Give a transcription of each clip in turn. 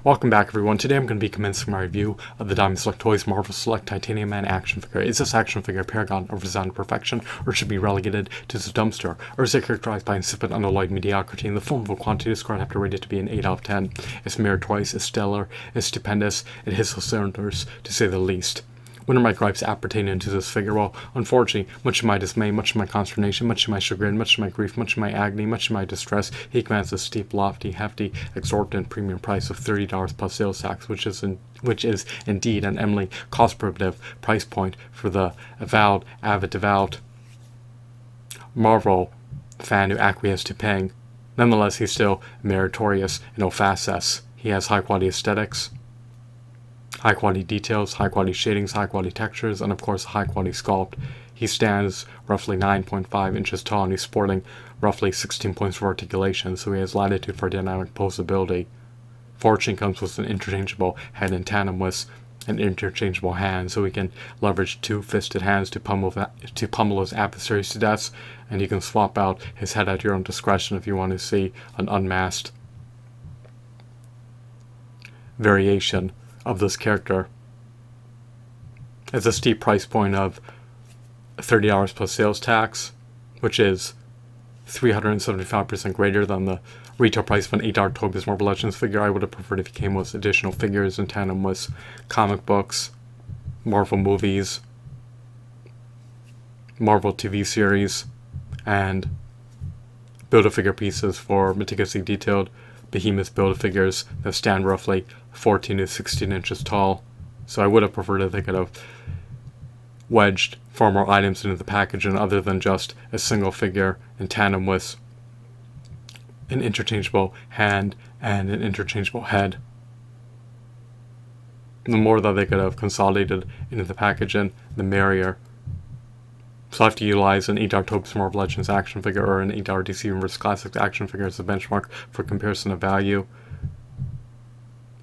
Welcome back, everyone. Today I'm going to be commencing my review of the Diamond Select Toys Marvel Select Titanium Man action figure. Is this action figure a paragon of design perfection, or should be relegated to the dumpster? Or is it characterized by insipid, unalloyed mediocrity in the form of a quantity score? I'd have to rate it to be an 8 out of 10. It's meritorious, it's stellar, it's stupendous, it hits the cylinders, to say the least. What are my gripes appertaining to this figure? Well, unfortunately, much of my dismay, much of my consternation, much of my chagrin, much of my grief, much of my agony, much of my distress, he commands a steep, lofty, hefty, exorbitant premium price of $30 plus sales tax, which is indeed an eminently cost-prohibitive price point for the devout Marvel fan who acquiesced to paying. Nonetheless, he's still meritorious in all facets. He has high-quality aesthetics, high quality details, high quality shadings, high quality textures, and of course high quality sculpt. He stands roughly 9.5 inches tall and he's sporting roughly 16 points of articulation, so he has latitude for dynamic posability. Fortune comes with an interchangeable head in tandem with an interchangeable hand, so he can leverage two-fisted hands to pummel his adversaries to death, and you can swap out his head at your own discretion if you want to see an unmasked variation of this character. It's a steep price point of $30 plus sales tax, which is 375% greater than the retail price of an $8 Toy Biz Marvel Legends figure. I would have preferred if he came with additional figures in tandem with comic books, Marvel movies, Marvel TV series, and Build-A-Figure pieces for meticulously detailed behemoth Build-A-Figures that stand roughly 14 to 16 inches tall. So I would have preferred if they could have wedged far more items into the package, and other than just a single figure in tandem with an interchangeable hand and an interchangeable head. The more that they could have consolidated into the packaging, the merrier. So I have to utilize an $8 Toy Biz Marvel Legends action figure or an $8 DC Universe Classics action figure as a benchmark for comparison of value.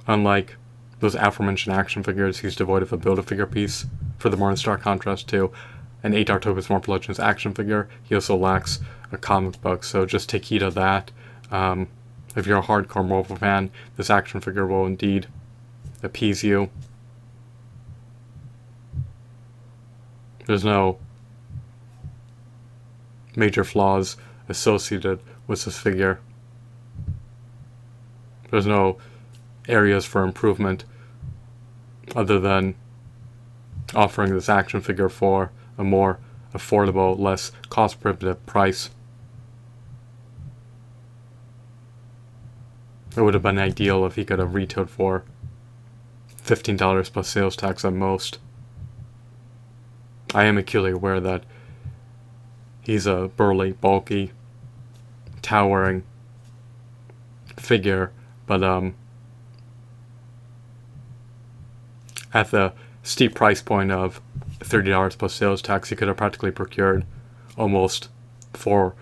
Unlike those aforementioned action figures, he's devoid of a Build-A-Figure piece. Furthermore, in stark contrast to an $8 Toy Biz Marvel Legends action figure, he also lacks a comic book, so just take heed of that. If you're a hardcore Marvel fan, this action figure will indeed appease you. There's no major flaws associated with this figure. There's no areas for improvement other than offering this action figure for a more affordable, less cost prohibitive price. It would have been ideal if he could have retailed for $15 plus sales tax at most. I am acutely aware that he's a burly, bulky, towering figure, but at the steep price point of $30 plus sales tax, he could have practically procured almost 4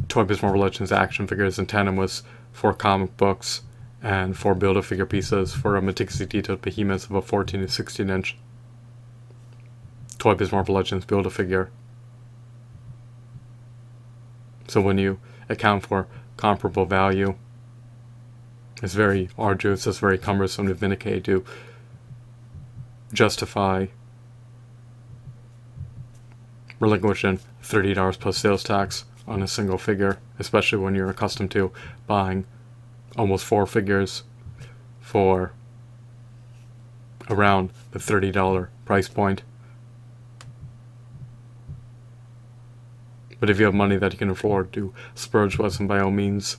Toy Biz Marvel Legends action figures in tandem with 4 comic books and 4 Build-A-Figure pieces for a meticulously detailed behemoth of a 14 to 16 inch Toy Biz Marvel Legends Build-A-Figure. So when you account for comparable value, it's very arduous, it's very cumbersome to vindicate, to justify relinquishing $30 plus sales tax on a single figure, especially when you're accustomed to buying almost 4 figures for around the $30 price point. But if you have money that you can afford to splurge with, and by all means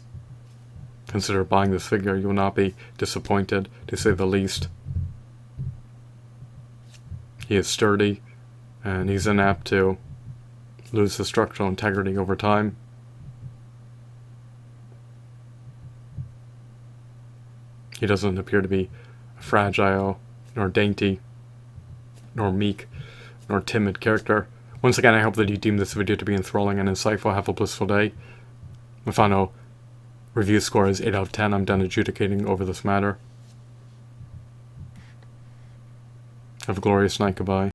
consider buying this figure, you will not be disappointed, to say the least. He is sturdy, and he's inapt to lose his structural integrity over time. He doesn't appear to be fragile, nor dainty, nor meek, nor timid character. Once again, I hope that you deem this video to be enthralling and insightful. Have a blissful day. My final review score is 8 out of 10. I'm done adjudicating over this matter. Have a glorious night. Goodbye.